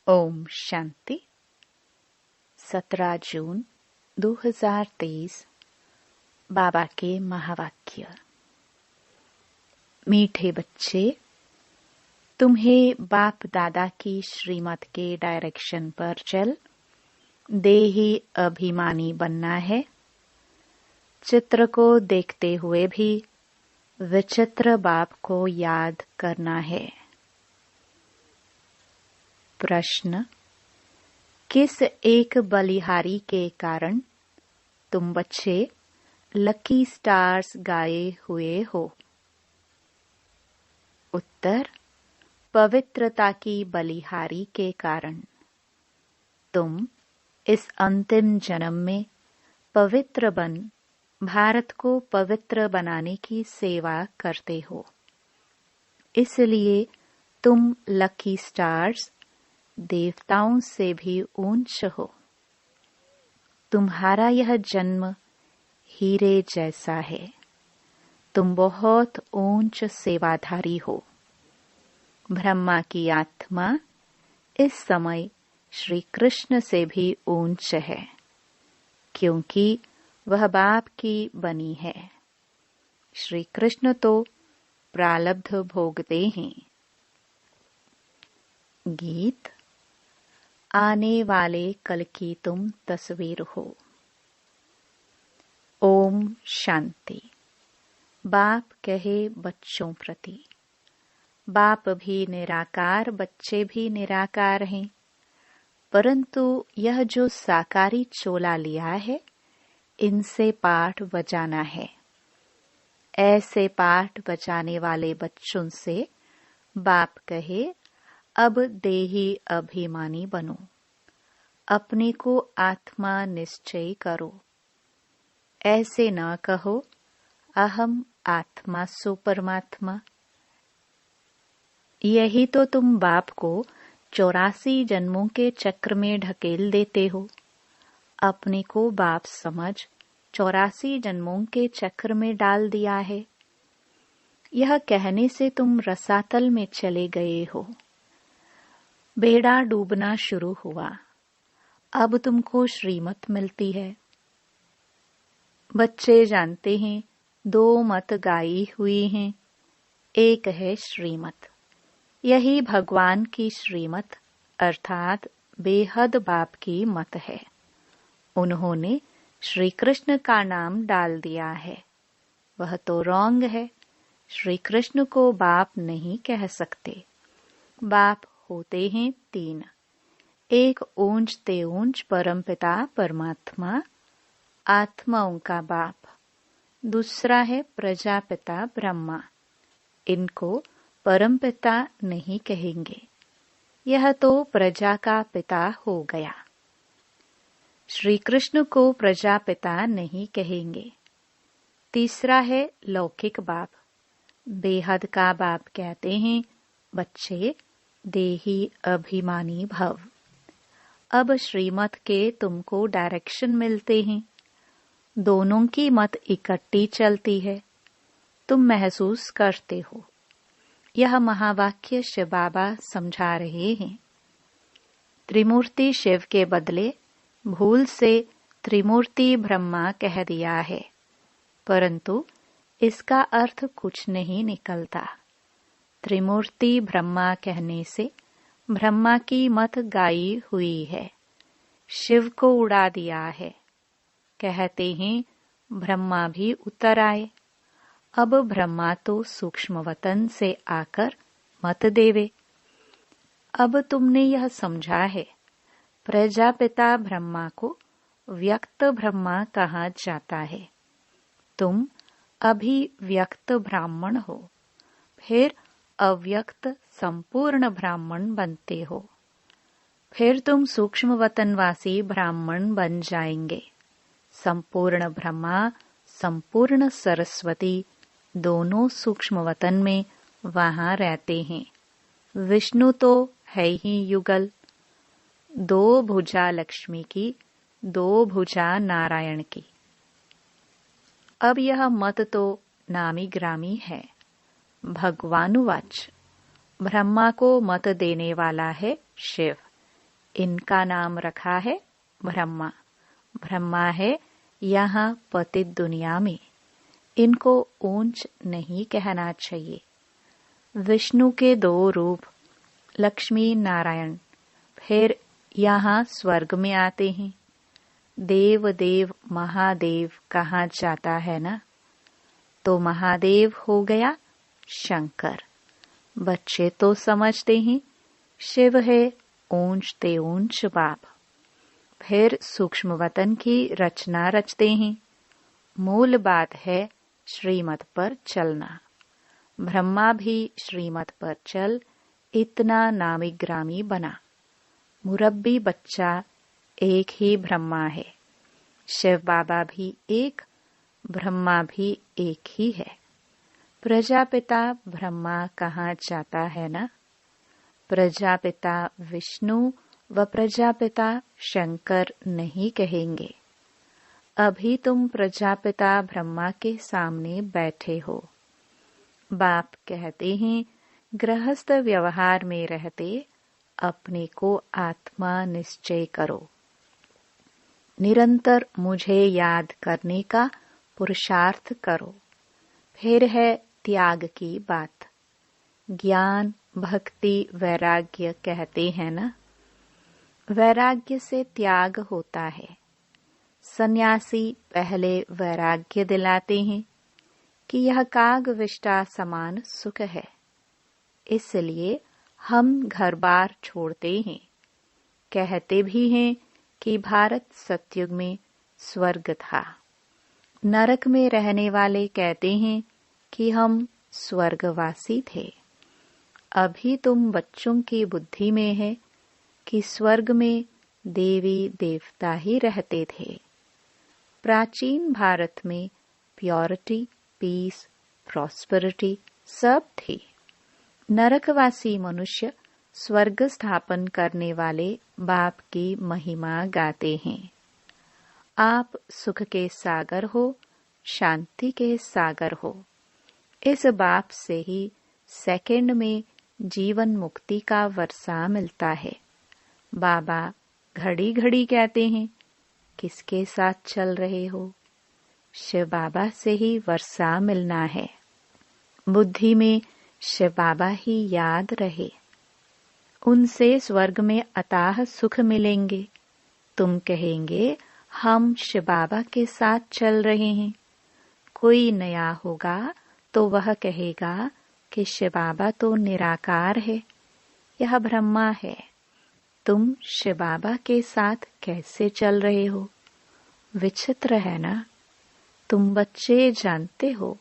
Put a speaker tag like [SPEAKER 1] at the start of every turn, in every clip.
[SPEAKER 1] ओम शांति। 17 जून 2023। बाबा के महावाक्य। मीठे बच्चे, तुम्हें बाप दादा की श्रीमत के डायरेक्शन पर चल देही अभिमानी बनना है। चित्र को देखते हुए भी विचित्र बाप को याद करना है। प्रश्न: किस एक बलिहारी के कारण तुम बच्चे लकी स्टार्स गाए हुए हो? उत्तर: पवित्रता की बलिहारी के कारण। तुम इस अंतिम जन्म में पवित्र बन भारत को पवित्र बनाने की सेवा करते हो। इसलिए तुम लकी स्टार्स देवताओं से भी ऊंच हो। तुम्हारा यह जन्म हीरे जैसा है। तुम बहुत ऊंच सेवाधारी हो। ब्रह्मा की आत्मा इस समय श्री कृष्ण से भी ऊंच है, क्योंकि वह बाप की बनी है। श्री कृष्ण तो प्रारब्ध भोगते हैं। गीत। आने वाले कल की तुम तस्वीर हो। ओम शांति। बाप कहे बच्चों प्रति, बाप भी निराकार, बच्चे भी निराकार हैं, परंतु यह जो साकारी चोला लिया है, इनसे पाठ बजाना है। ऐसे पाठ बजाने वाले बच्चों से बाप कहे, अब देही अभिमानी बनो, अपने को आत्मा निश्चय करो। ऐसे न कहो अहम आत्मा सो परमात्मा। यही तो तुम बाप को 84 जन्मों के चक्र में ढकेल देते हो। अपने को बाप समझ 84 जन्मों के चक्र में डाल दिया है। यह कहने से तुम रसातल में चले गए हो। बेड़ा डूबना शुरू हुआ। अब तुमको श्रीमत मिलती है। बच्चे जानते हैं 2 मत गाई हुई हैं। एक है श्रीमत। यही भगवान की श्रीमत अर्थात बेहद बाप की मत है। उन्होंने श्री कृष्ण का नाम डाल दिया है। वह तो रॉन्ग है। श्री कृष्ण को बाप नहीं कह सकते। बाप होते हैं 3। एक ऊंचते ऊंच परमपिता परमात्मा, आत्माओं का बाप। दूसरा है प्रजापिता ब्रह्मा। इनको परमपिता नहीं कहेंगे। यह तो प्रजा का पिता हो गया। श्री कृष्ण को प्रजापिता नहीं कहेंगे। तीसरा है लौकिक बाप। बेहद का बाप कहते हैं, बच्चे देही अभिमानी भव। अब श्रीमत के तुमको डायरेक्शन मिलते हैं। दोनों की मत इकट्ठी चलती है। तुम महसूस करते हो। यह महावाक्य शिव बाबा समझा रहे हैं। त्रिमूर्ति शिव के बदले भूल से त्रिमूर्ति ब्रह्मा कह दिया है, परंतु इसका अर्थ कुछ नहीं निकलता। त्रिमूर्ति ब्रह्मा कहने से ब्रह्मा की मत गाई हुई है। शिव को उड़ा दिया है। कहते हैं ब्रह्मा भी उतर आए। अब ब्रह्मा तो सूक्ष्म वतन से आकर मत देवे। अब तुमने यह समझा है, प्रजापिता ब्रह्मा को व्यक्त ब्रह्मा कहा जाता है। तुम अभी व्यक्त ब्राह्मण हो, फिर अव्यक्त संपूर्ण ब्राह्मण बनते हो। फिर तुम सूक्ष्म वतनवासी ब्राह्मण बन जाएंगे। संपूर्ण ब्रह्मा, संपूर्ण सरस्वती दोनों सूक्ष्म वतन में वहां रहते हैं। विष्णु तो है ही युगल। 2 भुजा लक्ष्मी की, 2 भुजा नारायण की। अब यह मत तो नामी ग्रामी है। भगवानुवाच। ब्रह्मा को मत देने वाला है शिव। इनका नाम रखा है ब्रह्मा। ब्रह्मा है यहाँ पतित दुनिया में, इनको ऊंच नहीं कहना चाहिए। विष्णु के 2 रूप लक्ष्मी नारायण फिर यहाँ स्वर्ग में आते हैं। देव देव महादेव कहा जाता है ना, तो महादेव हो गया शंकर। बच्चे तो समझते हैं शिव है ऊंच ते ऊंच बाप। फिर सूक्ष्म वतन की रचना रचते हैं। मूल बात है श्रीमत पर चलना। ब्रह्मा भी श्रीमत पर चल इतना नामी ग्रामी बना। मुरब्बी बच्चा एक ही ब्रह्मा है। शिव बाबा भी एक, ब्रह्मा भी एक ही है। प्रजापिता ब्रह्मा कहा जाता है ना, प्रजापिता विष्णु व प्रजापिता शंकर नहीं कहेंगे। अभी तुम प्रजापिता ब्रह्मा के सामने बैठे हो। बाप कहते हैं गृहस्थ व्यवहार में रहते अपने को आत्मा निश्चय करो। निरंतर मुझे याद करने का पुरुषार्थ करो। फिर है त्याग की बात। ज्ञान भक्ति वैराग्य कहते हैं ना, वैराग्य से त्याग होता है। सन्यासी पहले वैराग्य दिलाते हैं कि यह काग विष्टा समान सुख है, इसलिए हम घर बार छोड़ते हैं। कहते भी हैं कि भारत सतयुग में स्वर्ग था। नरक में रहने वाले कहते हैं कि हम स्वर्गवासी थे। अभी तुम बच्चों की बुद्धि में है कि स्वर्ग में देवी देवता ही रहते थे। प्राचीन भारत में प्योरिटी, पीस, प्रॉस्पेरिटी सब थी। नरकवासी मनुष्य स्वर्ग स्थापन करने वाले बाप की महिमा गाते हैं। आप सुख के सागर हो, शांति के सागर हो। इस बाप से ही सेकंड में जीवन मुक्ति का वर्षा मिलता है। बाबा घड़ी घड़ी कहते हैं किसके साथ चल रहे हो? शिव बाबा से ही वर्षा मिलना है। बुद्धि में शिव बाबा ही याद रहे। उनसे स्वर्ग में अताह सुख मिलेंगे। तुम कहेंगे हम शिव बाबा के साथ चल रहे हैं। कोई नया होगा तो वह कहेगा कि शिव बाबा तो निराकार है, यह ब्रह्मा है। तुम शिव बाबा के साथ कैसे चल रहे हो? विचित्र है ना। तुम बच्चे जानते हो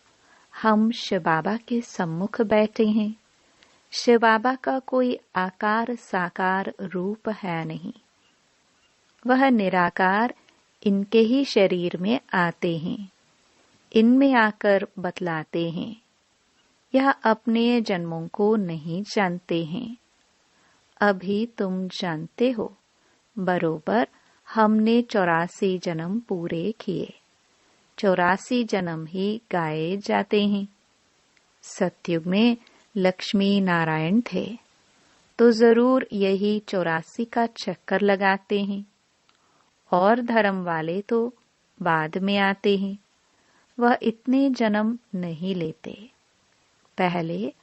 [SPEAKER 1] हम शिव बाबा के सम्मुख बैठे हैं। शिव बाबा का कोई आकार साकार रूप है नहीं। वह निराकार इनके ही शरीर में आते हैं, इनमें आकर बतलाते हैं। यह अपने जन्मों को नहीं जानते हैं। अभी तुम जानते हो बरोबर हमने 84 जन्म पूरे किए। 84 जन्म ही गाए जाते हैं। सतयुग में लक्ष्मी नारायण थे तो जरूर यही 84 का चक्कर लगाते हैं। और धर्म वाले तो बाद में आते हैं, वह इतने जन्म नहीं लेते। पहले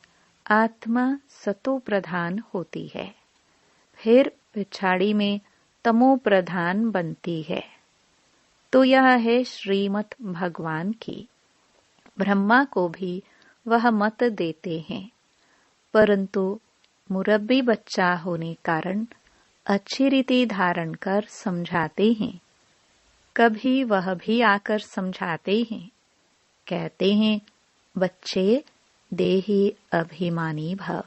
[SPEAKER 1] आत्मा सतो प्रधान होती है, फिर पिछाड़ी में तमो प्रधान बनती है। तो यह है श्रीमत भगवान की। ब्रह्मा को भी वह मत देते हैं, परंतु मुरब्बी बच्चा होने कारण अच्छी रीति धारण कर समझाते हैं। कभी वह भी आकर समझाते हैं। कहते हैं बच्चे देही अभिमानी भव।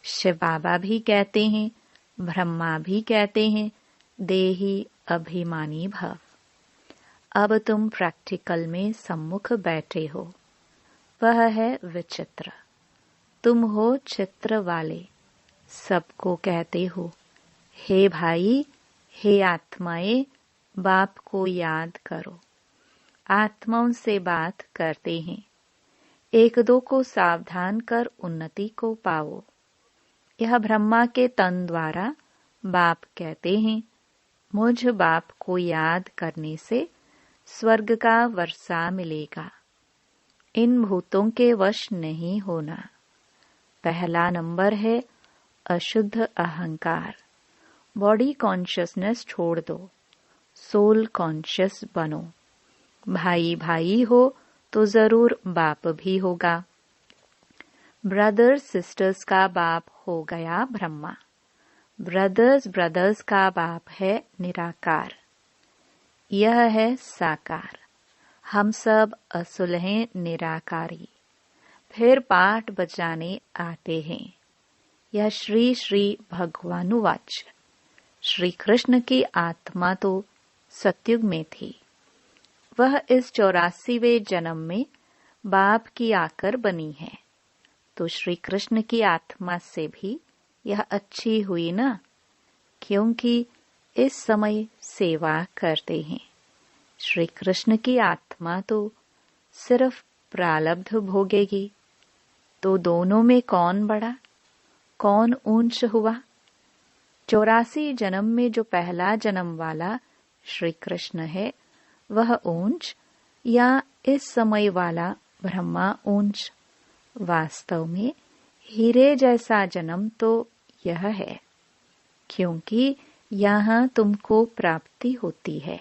[SPEAKER 1] शिव बाबा भी कहते हैं, ब्रह्मा भी कहते हैं देही अभिमानी भव। अब तुम प्रैक्टिकल में सम्मुख बैठे हो। वह है विचित्र। तुम हो चित्र वाले। सबको कहते हो हे भाई, हे आत्माएं, बाप को याद करो। आत्माओं से बात करते हैं। एक दो को सावधान कर उन्नति को पाओ। यह ब्रह्मा के तन द्वारा बाप कहते हैं, मुझ बाप को याद करने से स्वर्ग का वर्षा मिलेगा। इन भूतों के वश नहीं होना। पहला नंबर है अशुद्ध अहंकार। बॉडी कॉन्शियसनेस छोड़ दो, सोल कॉन्शियस बनो। भाई भाई हो तो जरूर बाप भी होगा। ब्रदर्स सिस्टर्स का बाप हो गया ब्रह्मा। ब्रदर्स ब्रदर्स का बाप है निराकार। यह है साकार। हम सब असुल हैं निराकारी। फिर पाठ बजाने आते हैं। यह श्री श्री भगवानुवाच। श्री कृष्ण की आत्मा तो सतयुग में थी। वह इस 84वें जन्म में बाप की आकर बनी है। तो श्री कृष्ण की आत्मा से भी यह अच्छी हुई ना, क्योंकि इस समय सेवा करते हैं। श्री कृष्ण की आत्मा तो सिर्फ प्रारब्ध भोगेगी। तो दोनों में कौन बड़ा, कौन ऊंच हुआ? 84 जन्म में जो पहला जन्म वाला श्री कृष्ण है वह ऊंच, या इस समय वाला ब्रह्मा ऊंच? वास्तव में हीरे जैसा जन्म तो यह है, क्योंकि यहाँ तुमको प्राप्ति होती है।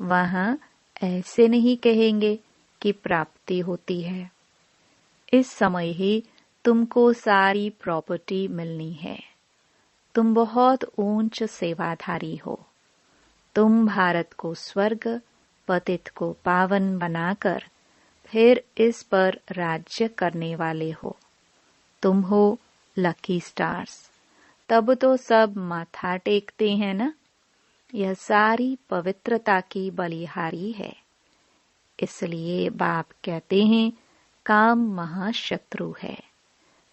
[SPEAKER 1] वहाँ ऐसे नहीं कहेंगे कि प्राप्ति होती है। इस समय ही तुमको सारी प्रॉपर्टी मिलनी है। तुम बहुत ऊंच सेवाधारी हो। तुम भारत को स्वर्ग, पतित को पावन बनाकर फिर इस पर राज्य करने वाले हो। तुम हो लकी स्टार्स। तब तो सब माथा टेकते हैं ना। यह सारी पवित्रता की बलिहारी है। इसलिए बाप कहते हैं, काम महाशत्रु है।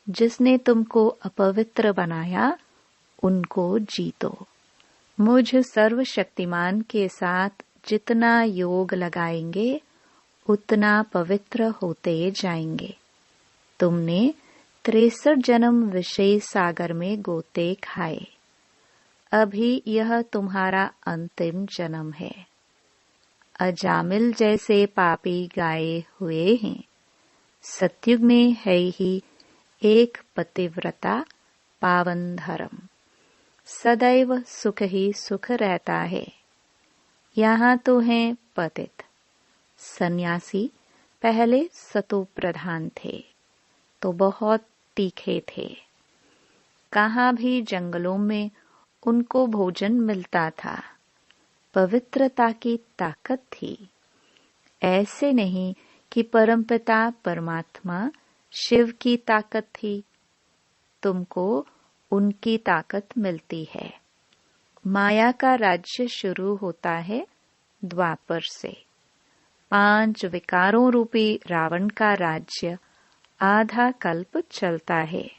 [SPEAKER 1] जिसने तुमको अपवित्र बनाया उनको जीतो। मुझ सर्वशक्तिमान के साथ जितना योग लगाएंगे उतना पवित्र होते जाएंगे। तुमने 63 जन्म विषय सागर में गोते खाए। अभी यह तुम्हारा अंतिम जन्म है। अजामिल जैसे पापी गाए हुए हैं। सतयुग में है ही एक पतिव्रता पावन धर्म। सदैव सुख ही सुख रहता है। यहाँ तो हैं पतित। सन्यासी पहले सतो प्रधान थे तो बहुत तीखे थे। कहाँ भी जंगलों में उनको भोजन मिलता था। पवित्रता की ताकत थी। ऐसे नहीं कि परमपिता परमात्मा शिव की ताकत थी। तुमको उनकी ताकत मिलती है। माया का राज्य शुरू होता है द्वापर से। 5 विकारों रूपी रावण का राज्य आधा कल्प चलता है।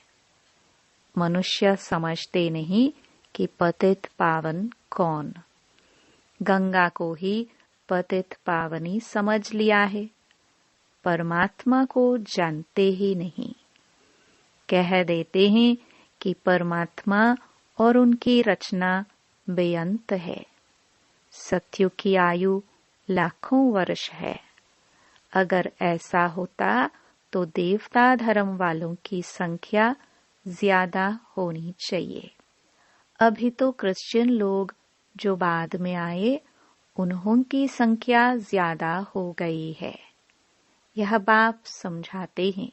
[SPEAKER 1] मनुष्य समझते नहीं कि पतित पावन कौन। गंगा को ही पतित पावनी समझ लिया है। परमात्मा को जानते ही नहीं। कह देते हैं कि परमात्मा और उनकी रचना बेअंत है। सतयुग की आयु लाखों वर्ष है। अगर ऐसा होता तो देवता धर्म वालों की संख्या ज्यादा होनी चाहिए। अभी तो क्रिश्चियन लोग जो बाद में आए उन्हों की संख्या ज्यादा हो गई है। यह बाप समझाते हैं।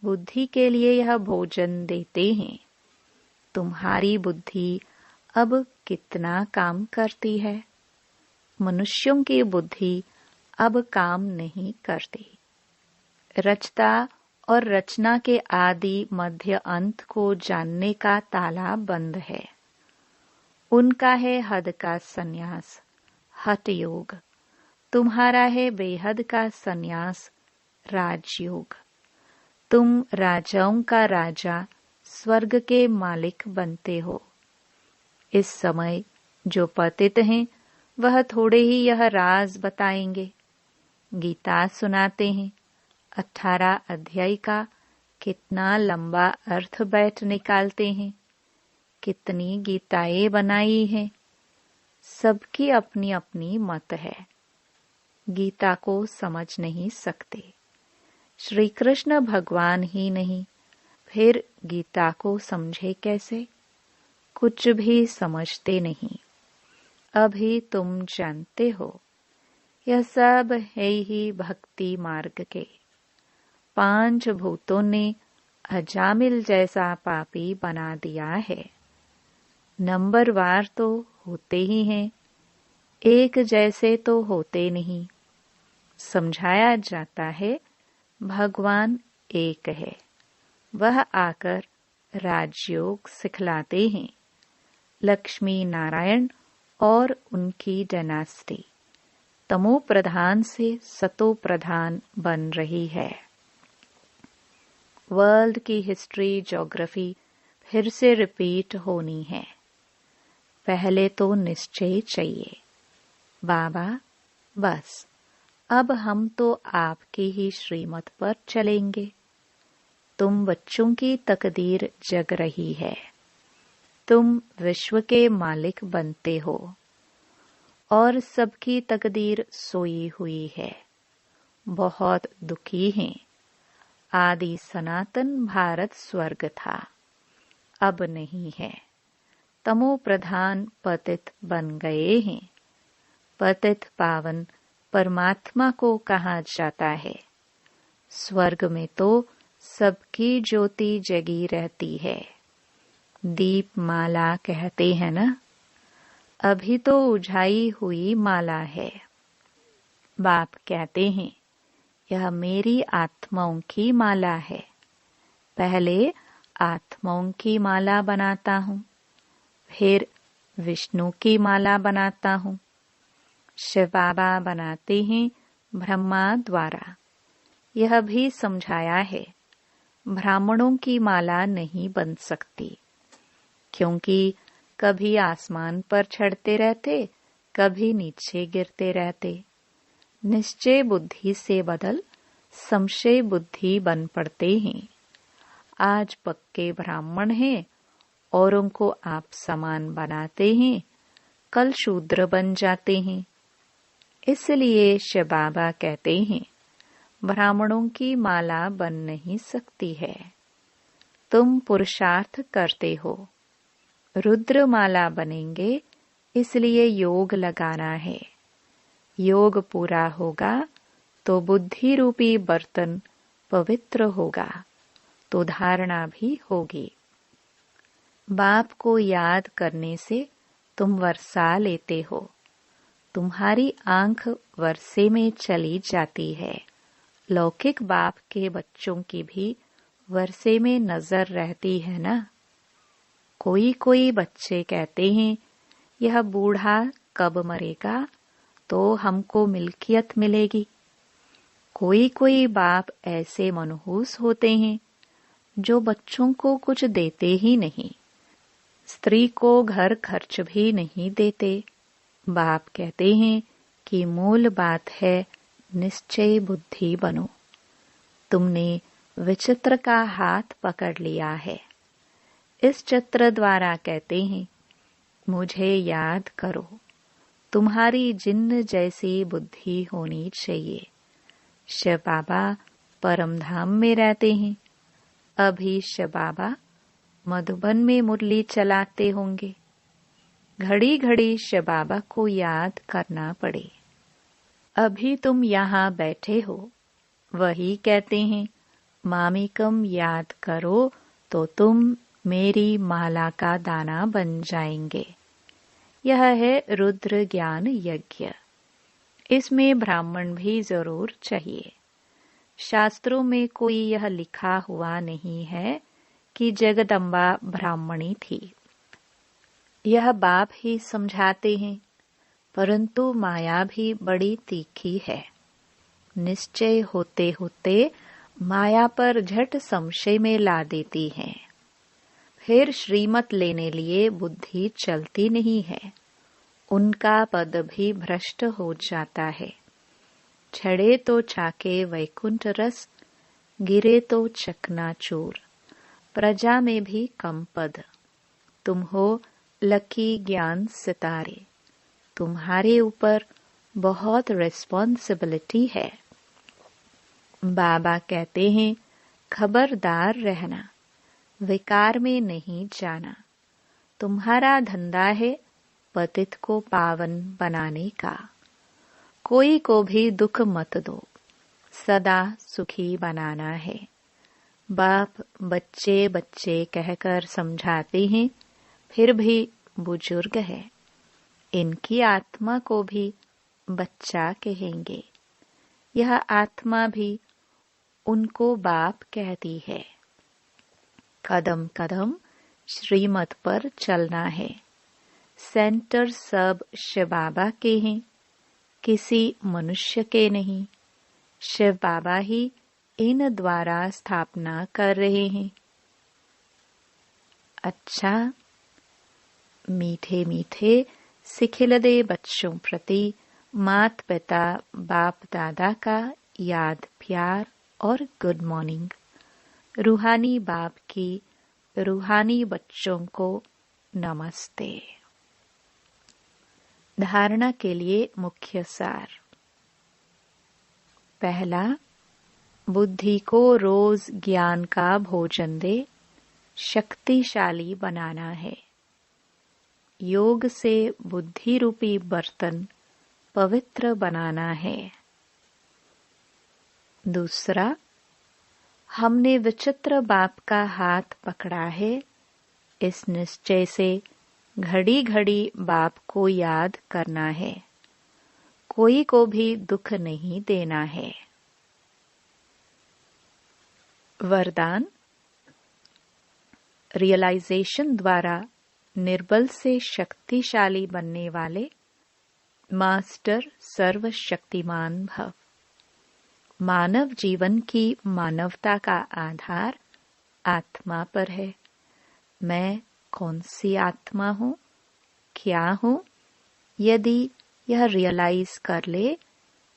[SPEAKER 1] बुद्धि के लिए यह भोजन देते हैं। तुम्हारी बुद्धि अब कितना काम करती है? मनुष्यों की बुद्धि अब काम नहीं करती। रचता और रचना के आदि मध्य अंत को जानने का ताला बंद है। उनका है हद का संन्यास, हठ योग। तुम्हारा है बेहद का संन्यास, राजयोग। तुम राजाओं का राजा, स्वर्ग के मालिक बनते हो। इस समय जो पतित हैं वह थोड़े ही यह राज बताएंगे। गीता सुनाते हैं। 18 अध्याय का कितना लंबा अर्थ बैठ निकालते हैं। कितनी गीताएं बनाई हैं, सबकी अपनी अपनी मत है। गीता को समझ नहीं सकते। श्री कृष्ण भगवान ही नहीं, फिर गीता को समझे कैसे? कुछ भी समझते नहीं। अभी तुम जानते हो, यह सब है ही भक्ति मार्ग के। 5 भूतों ने अजामिल जैसा पापी बना दिया है। नंबरवार तो होते ही हैं, एक जैसे तो होते नहीं। समझाया जाता है भगवान एक है, वह आकर राजयोग सिखलाते हैं। लक्ष्मी नारायण और उनकी डायनास्टी तमो प्रधान से सतो प्रधान बन रही है। वर्ल्ड की हिस्ट्री, ज्योग्राफी फिर से रिपीट होनी है। पहले तो निश्चय चाहिए, बाबा बस अब हम तो आपकी ही श्रीमत पर चलेंगे। तुम बच्चों की तकदीर जग रही है, तुम विश्व के मालिक बनते हो और सबकी तकदीर सोई हुई है। बहुत दुखी हैं। आदि सनातन भारत स्वर्ग था, अब नहीं है। तमो प्रधान पतित बन गए हैं। पतित पावन परमात्मा को कहा जाता है। स्वर्ग में तो सबकी ज्योति जगी रहती है। दीप माला कहते हैं ना, अभी तो उझाई हुई माला है। बाप कहते हैं, यह मेरी आत्माओं की माला है। पहले आत्माओं की माला बनाता हूँ, फिर विष्णु की माला बनाता हूँ। शिव बाबा बनाते हैं ब्रह्मा द्वारा। यह भी समझाया है, ब्राह्मणों की माला नहीं बन सकती, क्योंकि कभी आसमान पर चढ़ते रहते, कभी नीचे गिरते रहते। निश्चय बुद्धि से बदल संशय बुद्धि बन पड़ते हैं। आज पक्के ब्राह्मण हैं, औरों को आप समान बनाते हैं, कल शूद्र बन जाते हैं। इसलिए शिव बाबा कहते हैं, ब्राह्मणों की माला बन नहीं सकती है। तुम पुरुषार्थ करते हो, रुद्र माला बनेंगे, इसलिए योग लगाना है। योग पूरा होगा तो बुद्धि रूपी बर्तन पवित्र होगा, तो धारणा भी होगी। बाप को याद करने से तुम वर्षा लेते हो। तुम्हारी आंख वर्षे में चली जाती है। लौकिक बाप के बच्चों की भी वर्षे में नजर रहती है ना। कोई कोई बच्चे कहते हैं, यह बूढ़ा कब मरेगा तो हमको मिल्कियत मिलेगी। कोई कोई बाप ऐसे मनहूस होते हैं जो बच्चों को कुछ देते ही नहीं, स्त्री को घर खर्च भी नहीं देते। बाप कहते हैं कि मूल बात है निश्चय बुद्धि बनो। तुमने विचित्र का हाथ पकड़ लिया है। इस चित्र द्वारा कहते हैं, मुझे याद करो। तुम्हारी जिन्न जैसी बुद्धि होनी चाहिए। शिव बाबा परम धाम में रहते हैं। अभी शिव बाबा मधुबन में मुरली चलाते होंगे। घड़ी घड़ी शिव बाबा को याद करना पड़े। अभी तुम यहाँ बैठे हो, वही कहते हैं, मामिकम याद करो तो तुम मेरी माला का दाना बन जाएंगे। यह है रुद्र ज्ञान यज्ञ। इसमें ब्राह्मण भी जरूर चाहिए। शास्त्रों में कोई यह लिखा हुआ नहीं है कि जगदम्बा ब्राह्मणी थी। यह बाप ही समझाते हैं, परंतु माया भी बड़ी तीखी है। निश्चय होते होते माया पर झट संशय में ला देती है। फिर श्रीमत लेने लिए बुद्धि चलती नहीं है। उनका पद भी भ्रष्ट हो जाता है। छड़े तो चाके वैकुंठ रस, गिरे तो चकनाचूर। प्रजा में भी कम पद। तुम हो लकी ज्ञान सितारे। तुम्हारे ऊपर बहुत रिस्पॉन्सिबिलिटी है। बाबा कहते हैं, खबरदार रहना, विकार में नहीं जाना। तुम्हारा धंधा है पतित को पावन बनाने का। कोई को भी दुख मत दो, सदा सुखी बनाना है। बाप बच्चे बच्चे कहकर समझाते हैं, फिर भी बुजुर्ग है। इनकी आत्मा को भी बच्चा कहेंगे। यह आत्मा भी उनको बाप कहती है। कदम कदम श्रीमत पर चलना है। सेंटर सब शिव बाबा के हैं, किसी मनुष्य के नहीं। शिव बाबा ही इन द्वारा स्थापना कर रहे हैं। अच्छा, मीठे मीठे सिखिलदे बच्चों प्रति मात पिता बाप दादा का याद प्यार और गुड मॉर्निंग। रूहानी बाप की रूहानी बच्चों को नमस्ते। धारणा के लिए मुख्य सार। पहला, बुद्धि को रोज ज्ञान का भोजन दे, शक्तिशाली बनाना है। योग से बुद्धि रूपी बर्तन पवित्र बनाना है। दूसरा, हमने विचित्र बाप का हाथ पकड़ा है। इस निश्चय से घड़ी घड़ी बाप को याद करना है। कोई को भी दुख नहीं देना है। वरदान। रियलाइजेशन द्वारा निर्बल से शक्तिशाली बनने वाले मास्टर सर्वशक्तिमान भव। मानव जीवन की मानवता का आधार आत्मा पर है। मैं कौन सी आत्मा हूँ, क्या हूँ? यदि यह रियलाइज कर ले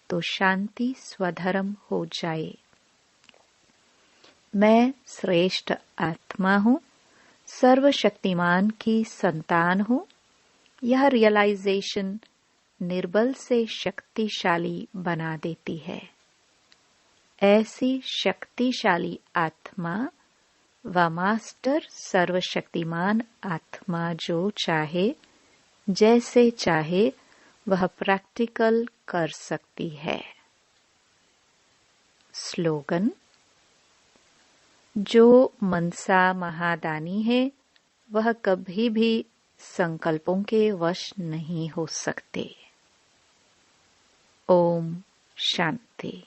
[SPEAKER 1] तो शांति स्वधर्म हो जाए। मैं श्रेष्ठ आत्मा हूँ, सर्वशक्तिमान की संतान हूँ। यह रियलाइजेशन निर्बल से शक्तिशाली बना देती है। ऐसी शक्तिशाली आत्मा व मास्टर सर्वशक्तिमान आत्मा जो चाहे, जैसे चाहे, वह प्रैक्टिकल कर सकती है। स्लोगन। जो मनसा महादानी है वह कभी भी संकल्पों के वश नहीं हो सकते। ओम शांति।